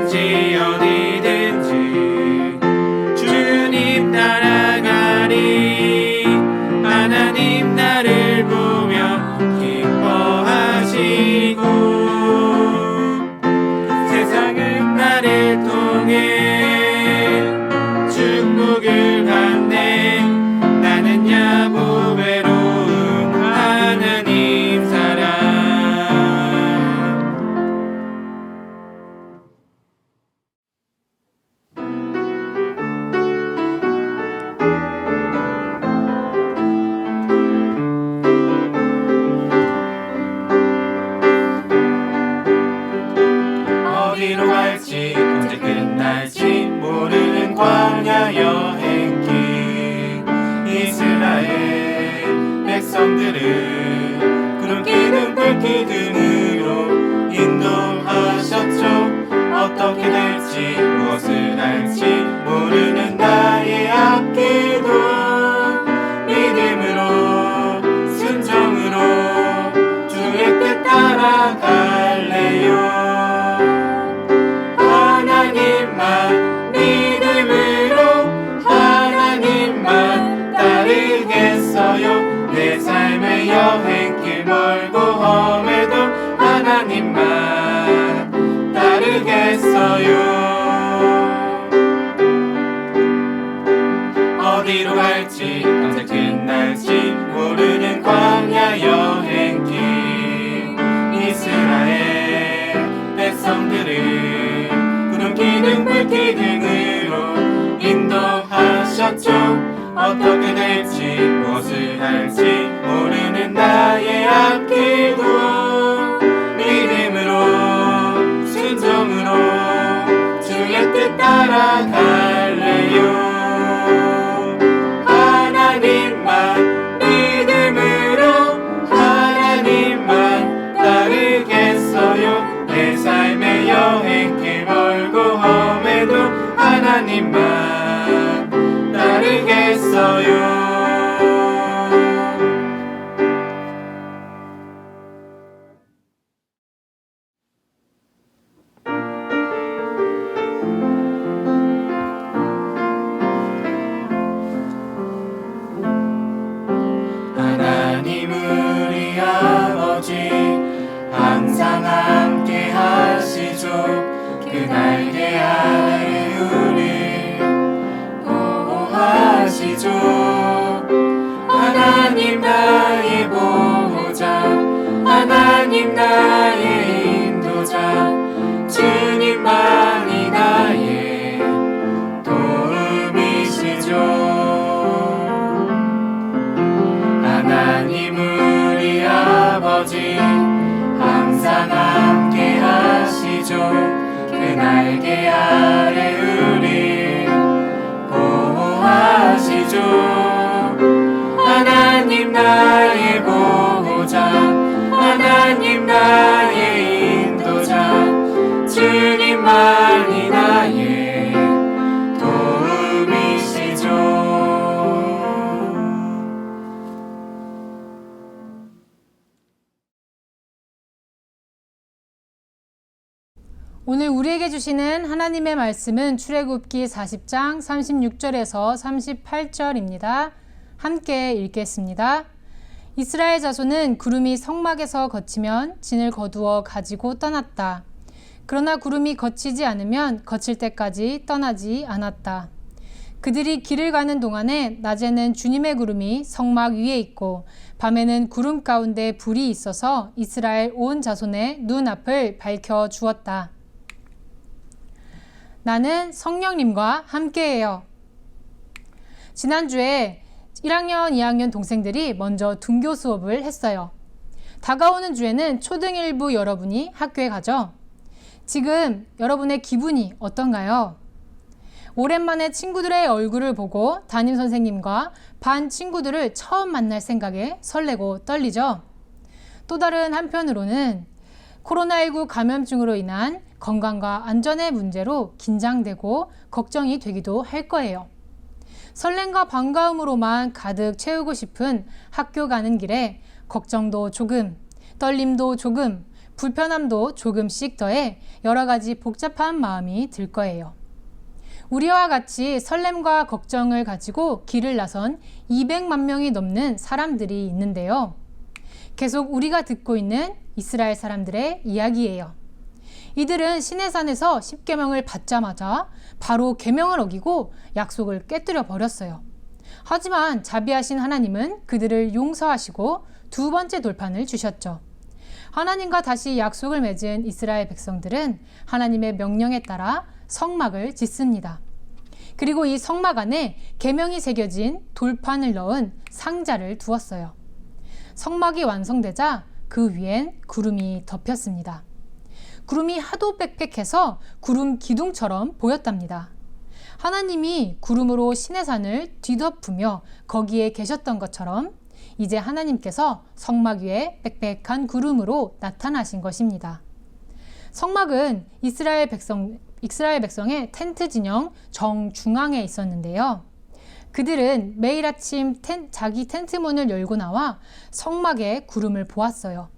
어디든지 어디든지 주님 따라가리. 하나님 나를 보며 기뻐하시고 세상은 나를 통해 축복을 받네. 나는 야곱 외로운 하나님 사랑. 어디로 갈지 언제 끝날지 모르는 광야 여행길. 이스라엘 백성들을 구름 기둥 불 기둥으로 인도하셨죠. 어떻게 될지 무엇을 할지 모르는 나의 앞길도 믿음으로 순종으로 주의 뜻 따라갈래요. 하나님만 믿음으로 하나님만 따르겠어요. 내 삶의 여행길 멀고 험해도 하나님만 따르겠어요. 어디로 갈지 언제 끝날지 모르는 광야 여행길. 이스라엘 백성들을 구름 기둥 불 기둥으로 인도하셨죠. 어떻게 될지 무엇을 할지 모르는 나의 앞길도 믿음으로 순종으로 주의 뜻 따라갈래요. 하나님만 믿음으로 하나님만 따르겠어요. 내 삶의 여행길 멀고 험해도 하나님만 따르겠어요. 하나님 우리 아버지 항상 함께 하시죠. 그 날개 아래 우리 보호하시죠. 하나님 나의 보호자, 하나님 나의 인도자, 주님만이 나의 도움이시죠. 하나님 우리 아버지 항상 함께 하시죠. 그 날개 아래 우리 보호하시죠. 하나님 나의 보호자, 하나님 나의 인도자, 주님만이 나의 도움이시죠. 오늘 우리에게 주시는 하나님의 말씀은 출애굽기 40장 36절에서 38절입니다. 함께 읽겠습니다. 이스라엘 자손은 구름이 성막에서 거치면 진을 거두어 가지고 떠났다. 그러나 구름이 거치지 않으면 거칠 때까지 떠나지 않았다. 그들이 길을 가는 동안에 낮에는 주님의 구름이 성막 위에 있고 밤에는 구름 가운데 불이 있어서 이스라엘 온 자손의 눈앞을 밝혀 주었다. 나는 성령님과 함께해요. 지난주에 1학년, 2학년 동생들이 먼저 등교 수업을 했어요. 다가오는 주에는 초등 1부 여러분이 학교에 가죠. 지금 여러분의 기분이 어떤가요? 오랜만에 친구들의 얼굴을 보고 담임 선생님과 반 친구들을 처음 만날 생각에 설레고 떨리죠. 또 다른 한편으로는 코로나19 감염증으로 인한 건강과 안전의 문제로 긴장되고 걱정이 되기도 할 거예요. 설렘과 반가움으로만 가득 채우고 싶은 학교 가는 길에 걱정도 조금, 떨림도 조금, 불편함도 조금씩 더해 여러 가지 복잡한 마음이 들 거예요. 우리와 같이 설렘과 걱정을 가지고 길을 나선 200만 명이 넘는 사람들이 있는데요. 계속 우리가 듣고 있는 이스라엘 사람들의 이야기예요. 이들은 시내산에서 십계명을 받자마자 바로 계명을 어기고 약속을 깨뜨려 버렸어요. 하지만 자비하신 하나님은 그들을 용서하시고 두 번째 돌판을 주셨죠. 하나님과 다시 약속을 맺은 이스라엘 백성들은 하나님의 명령에 따라 성막을 짓습니다. 그리고 이 성막 안에 계명이 새겨진 돌판을 넣은 상자를 두었어요. 성막이 완성되자 그 위엔 구름이 덮였습니다. 구름이 하도 빽빽해서 구름 기둥처럼 보였답니다. 하나님이 구름으로 시내산을 뒤덮으며 거기에 계셨던 것처럼 이제 하나님께서 성막 위에 빽빽한 구름으로 나타나신 것입니다. 성막은 이스라엘 백성의 텐트 진영 정중앙에 있었는데요. 그들은 매일 아침 자기 텐트 문을 열고 나와 성막에 구름을 보았어요.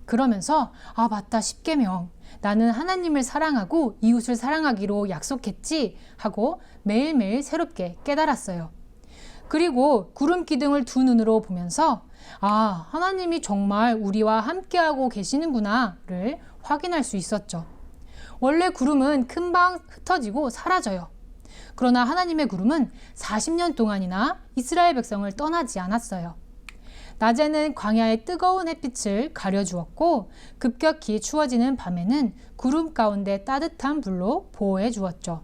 그러면서 맞다, 십계명. 나는 하나님을 사랑하고 이웃을 사랑하기로 약속했지 하고 매일매일 새롭게 깨달았어요. 그리고 구름 기둥을 두 눈으로 보면서 하나님이 정말 우리와 함께하고 계시는구나를 확인할 수 있었죠. 원래 구름은 금방 흩어지고 사라져요. 그러나 하나님의 구름은 40년 동안이나 이스라엘 백성을 떠나지 않았어요. 낮에는 광야의 뜨거운 햇빛을 가려주었고 급격히 추워지는 밤에는 구름 가운데 따뜻한 불로 보호해 주었죠.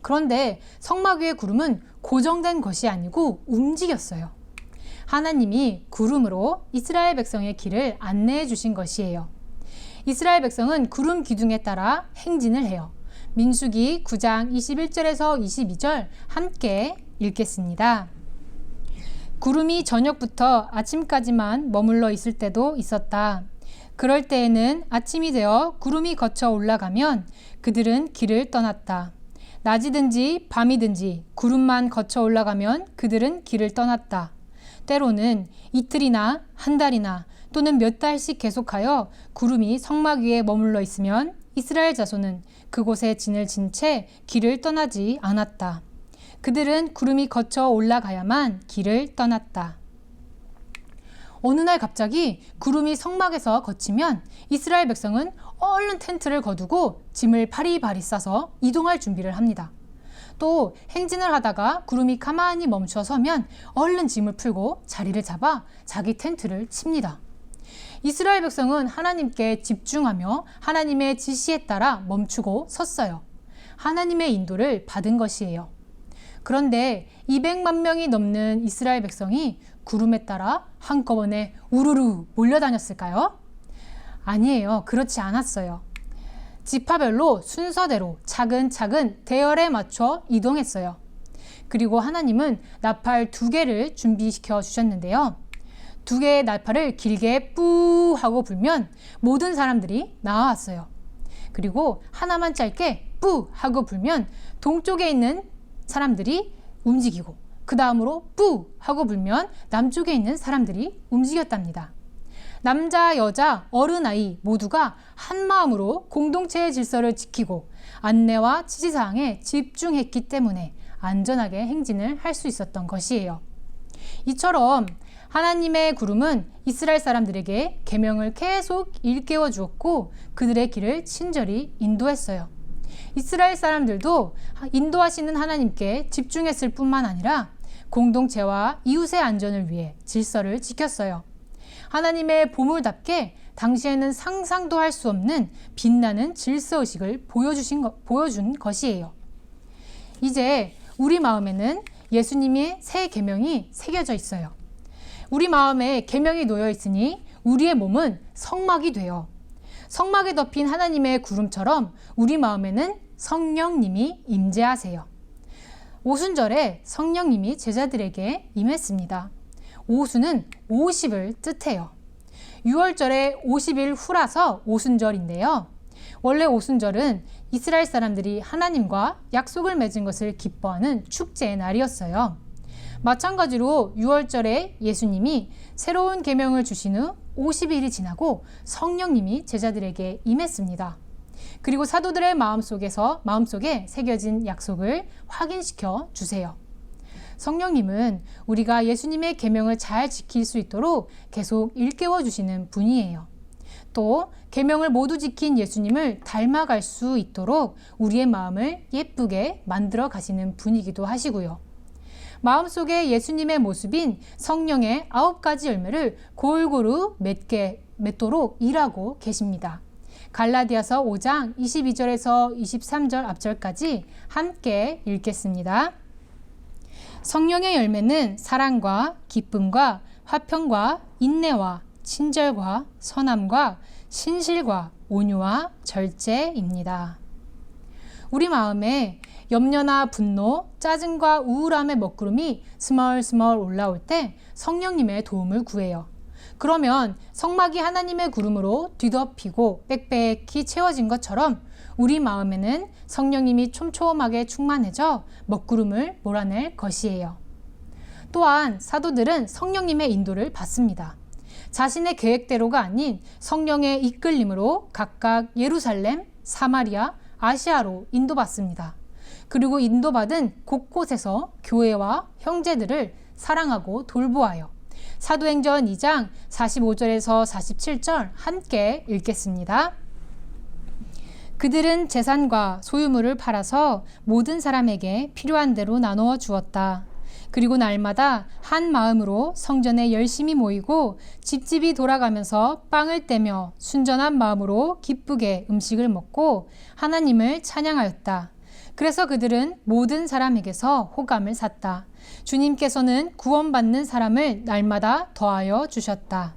그런데 성막 위의 구름은 고정된 것이 아니고 움직였어요. 하나님이 구름으로 이스라엘 백성의 길을 안내해 주신 것이에요. 이스라엘 백성은 구름 기둥에 따라 행진을 해요. 민수기 9장 21절에서 22절 함께 읽겠습니다. 구름이 저녁부터 아침까지만 머물러 있을 때도 있었다. 그럴 때에는 아침이 되어 구름이 거쳐 올라가면 그들은 길을 떠났다. 낮이든지 밤이든지 구름만 거쳐 올라가면 그들은 길을 떠났다. 때로는 이틀이나 한 달이나 또는 몇 달씩 계속하여 구름이 성막 위에 머물러 있으면 이스라엘 자손은 그곳에 진을 진 채 길을 떠나지 않았다. 그들은 구름이 거쳐 올라가야만 길을 떠났다. 어느 날 갑자기 구름이 성막에서 거치면 이스라엘 백성은 얼른 텐트를 거두고 짐을 바리바리 싸서 이동할 준비를 합니다. 또 행진을 하다가 구름이 가만히 멈춰 서면 얼른 짐을 풀고 자리를 잡아 자기 텐트를 칩니다. 이스라엘 백성은 하나님께 집중하며 하나님의 지시에 따라 멈추고 섰어요. 하나님의 인도를 받은 것이에요. 그런데 200만 명이 넘는 이스라엘 백성이 구름에 따라 한꺼번에 우르르 몰려다녔을까요? 아니에요. 그렇지 않았어요. 지파별로 순서대로 차근차근 대열에 맞춰 이동했어요. 그리고 하나님은 나팔 2개를 준비시켜 주셨는데요. 2개의 나팔을 길게 뿌 하고 불면 모든 사람들이 나왔어요. 그리고 하나만 짧게 뿌 하고 불면 동쪽에 있는 사람들이 움직이고 그 다음으로 뿌 하고 불면 남쪽에 있는 사람들이 움직였답니다. 남자, 여자, 어른, 아이 모두가 한 마음으로 공동체의 질서를 지키고 안내와 지시사항에 집중했기 때문에 안전하게 행진을 할 수 있었던 것이에요. 이처럼 하나님의 구름은 이스라엘 사람들에게 계명을 계속 일깨워 주었고 그들의 길을 친절히 인도했어요. 이스라엘 사람들도 인도하시는 하나님께 집중했을 뿐만 아니라 공동체와 이웃의 안전을 위해 질서를 지켰어요. 하나님의 보물답게 당시에는 상상도 할 수 없는 빛나는 질서의식을 보여준 것이에요. 이제 우리 마음에는 예수님의 새 계명이 새겨져 있어요. 우리 마음에 계명이 놓여 있으니 우리의 몸은 성막이 돼요. 성막에 덮인 하나님의 구름처럼 우리 마음에는 성령님이 임재하세요. 오순절에 성령님이 제자들에게 임했습니다. 오순은 50을 뜻해요. 6월절에 50일 후라서 오순절인데요. 원래 오순절은 이스라엘 사람들이 하나님과 약속을 맺은 것을 기뻐하는 축제의 날이었어요. 마찬가지로 6월절에 예수님이 새로운 계명을 주신 후 50일이 지나고 성령님이 제자들에게 임했습니다. 그리고 사도들의 마음속에 새겨진 약속을 확인시켜 주세요. 성령님은 우리가 예수님의 계명을 잘 지킬 수 있도록 계속 일깨워 주시는 분이에요. 또 계명을 모두 지킨 예수님을 닮아갈 수 있도록 우리의 마음을 예쁘게 만들어 가시는 분이기도 하시고요. 마음속에 예수님의 모습인 성령의 9가지 열매를 골고루 맺도록 일하고 계십니다. 갈라디아서 5장 22절에서 23절 앞절까지 함께 읽겠습니다. 성령의 열매는 사랑과 기쁨과 화평과 인내와 친절과 선함과 신실과 온유와 절제입니다. 우리 마음에 염려나 분노, 짜증과 우울함의 먹구름이 스멀스멀 올라올 때 성령님의 도움을 구해요. 그러면 성막이 하나님의 구름으로 뒤덮이고 빽빽히 채워진 것처럼 우리 마음에는 성령님이 촘촘하게 충만해져 먹구름을 몰아낼 것이에요. 또한 사도들은 성령님의 인도를 받습니다. 자신의 계획대로가 아닌 성령의 이끌림으로 각각 예루살렘, 사마리아, 아시아로 인도받습니다. 그리고 인도받은 곳곳에서 교회와 형제들을 사랑하고 돌보아요. 사도행전 2장 45절에서 47절 함께 읽겠습니다. 그들은 재산과 소유물을 팔아서 모든 사람에게 필요한 대로 나누어 주었다. 그리고 날마다 한 마음으로 성전에 열심히 모이고 집집이 돌아가면서 빵을 떼며 순전한 마음으로 기쁘게 음식을 먹고 하나님을 찬양하였다. 그래서 그들은 모든 사람에게서 호감을 샀다. 주님께서는 구원받는 사람을 날마다 더하여 주셨다.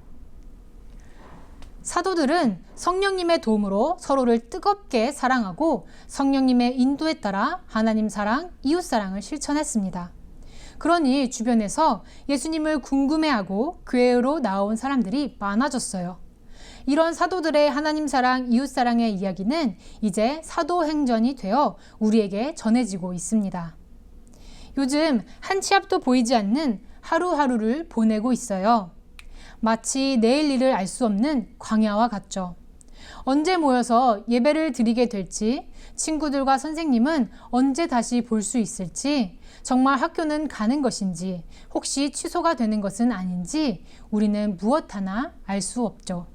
사도들은 성령님의 도움으로 서로를 뜨겁게 사랑하고 성령님의 인도에 따라 하나님 사랑, 이웃 사랑을 실천했습니다. 그러니 주변에서 예수님을 궁금해하고 교회로 나온 사람들이 많아졌어요. 이런 사도들의 하나님 사랑, 이웃 사랑의 이야기는 이제 사도행전이 되어 우리에게 전해지고 있습니다. 요즘 한 치 앞도 보이지 않는 하루하루를 보내고 있어요. 마치 내일 일을 알 수 없는 광야와 같죠. 언제 모여서 예배를 드리게 될지, 친구들과 선생님은 언제 다시 볼 수 있을지, 정말 학교는 가는 것인지, 혹시 취소가 되는 것은 아닌지 우리는 무엇 하나 알 수 없죠.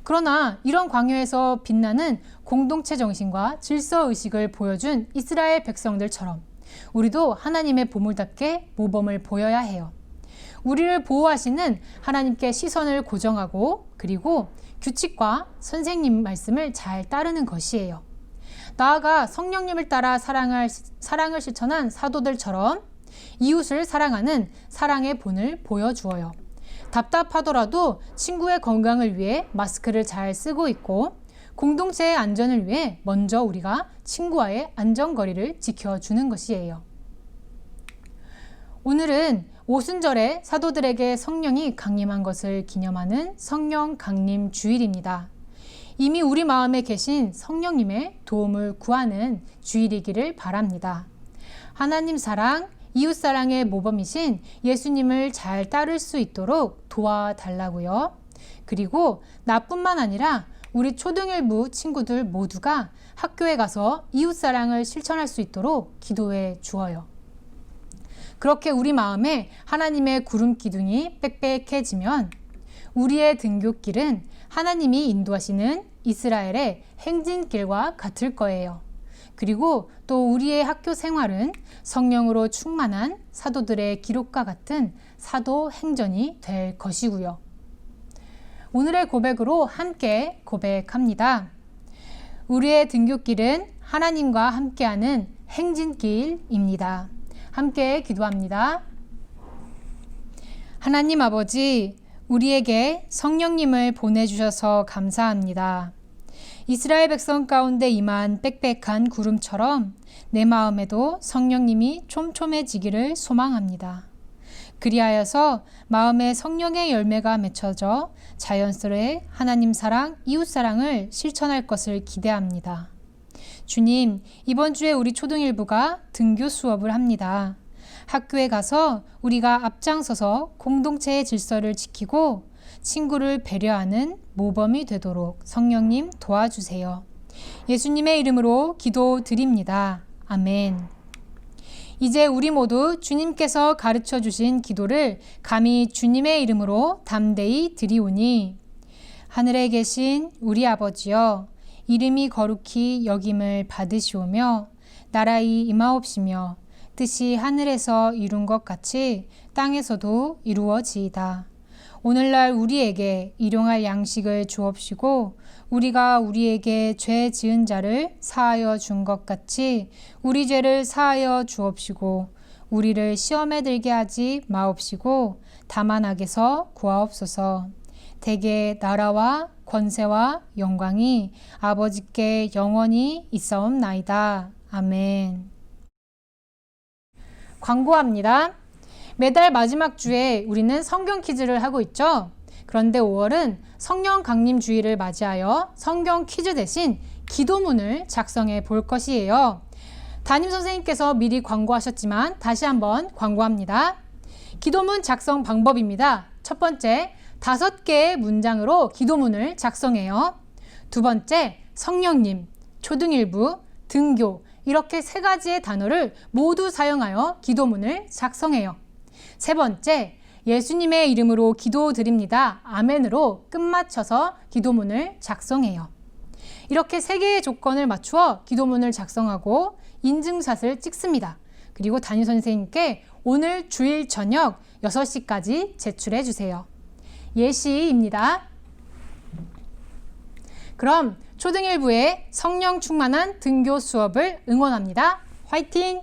그러나 이런 광야에서 빛나는 공동체 정신과 질서의식을 보여준 이스라엘 백성들처럼 우리도 하나님의 보물답게 모범을 보여야 해요. 우리를 보호하시는 하나님께 시선을 고정하고 그리고 규칙과 선생님 말씀을 잘 따르는 것이에요. 나아가 성령님을 따라 사랑을 실천한 사도들처럼 이웃을 사랑하는 사랑의 본을 보여주어요. 답답하더라도 친구의 건강을 위해 마스크를 잘 쓰고 있고 공동체의 안전을 위해 먼저 우리가 친구와의 안전거리를 지켜주는 것이에요. 오늘은 오순절에 사도들에게 성령이 강림한 것을 기념하는 성령 강림 주일입니다. 이미 우리 마음에 계신 성령님의 도움을 구하는 주일이기를 바랍니다. 하나님 사랑, 이웃 사랑의 모범이신 예수님을 잘 따를 수 있도록 도와달라고요. 그리고 나뿐만 아니라 우리 초등일부 친구들 모두가 학교에 가서 이웃 사랑을 실천할 수 있도록 기도해 주어요. 그렇게 우리 마음에 하나님의 구름 기둥이 빽빽해지면 우리의 등굣길은 하나님이 인도하시는 이스라엘의 행진길과 같을 거예요. 그리고 또 우리의 학교 생활은 성령으로 충만한 사도들의 기록과 같은 사도 행전이 될 것이고요. 오늘의 고백으로 함께 고백합니다. 우리의 등굣길은 하나님과 함께하는 행진길입니다. 함께 기도합니다. 하나님 아버지, 우리에게 성령님을 보내주셔서 감사합니다. 이스라엘 백성 가운데 임한 빽빽한 구름처럼 내 마음에도 성령님이 촘촘해지기를 소망합니다. 그리하여서 마음에 성령의 열매가 맺혀져 자연스레 하나님 사랑, 이웃 사랑을 실천할 것을 기대합니다. 주님, 이번 주에 우리 초등일부가 등교 수업을 합니다. 학교에 가서 우리가 앞장서서 공동체의 질서를 지키고 친구를 배려하는 모범이 되도록 성령님 도와주세요. 예수님의 이름으로 기도드립니다. 아멘. 이제 우리 모두 주님께서 가르쳐 주신 기도를 감히 주님의 이름으로 담대히 드리오니 하늘에 계신 우리 아버지여 이름이 거룩히 여김을 받으시오며 나라의 임하옵시며 뜻이 하늘에서 이룬 것 같이 땅에서도 이루어지이다. 오늘날 우리에게 일용할 양식을 주옵시고 우리가 우리에게 죄 지은 자를 사하여 준 것 같이 우리 죄를 사하여 주옵시고 우리를 시험에 들게 하지 마옵시고 다만 악에서 구하옵소서. 대개 나라와 권세와 영광이 아버지께 영원히 있사옵나이다. 아멘. 광고합니다. 매달 마지막 주에 우리는 성경 퀴즈를 하고 있죠. 그런데 5월은 성령 강림 주일을 맞이하여 성경 퀴즈 대신 기도문을 작성해 볼 것이에요. 담임 선생님께서 미리 광고하셨지만 다시 한번 광고합니다. 기도문 작성 방법입니다. 첫 번째, 5개의 문장으로 기도문을 작성해요. 두 번째, 성령님, 초등일부, 등교 이렇게 3가지의 단어를 모두 사용하여 기도문을 작성해요. 세 번째, 예수님의 이름으로 기도드립니다. 아멘으로 끝마쳐서 기도문을 작성해요. 이렇게 3개의 조건을 맞추어 기도문을 작성하고 인증샷을 찍습니다. 그리고 담임 선생님께 오늘 주일 저녁 6시까지 제출해 주세요. 예시입니다. 그럼 초등일부의 성령 충만한 등교 수업을 응원합니다. 화이팅!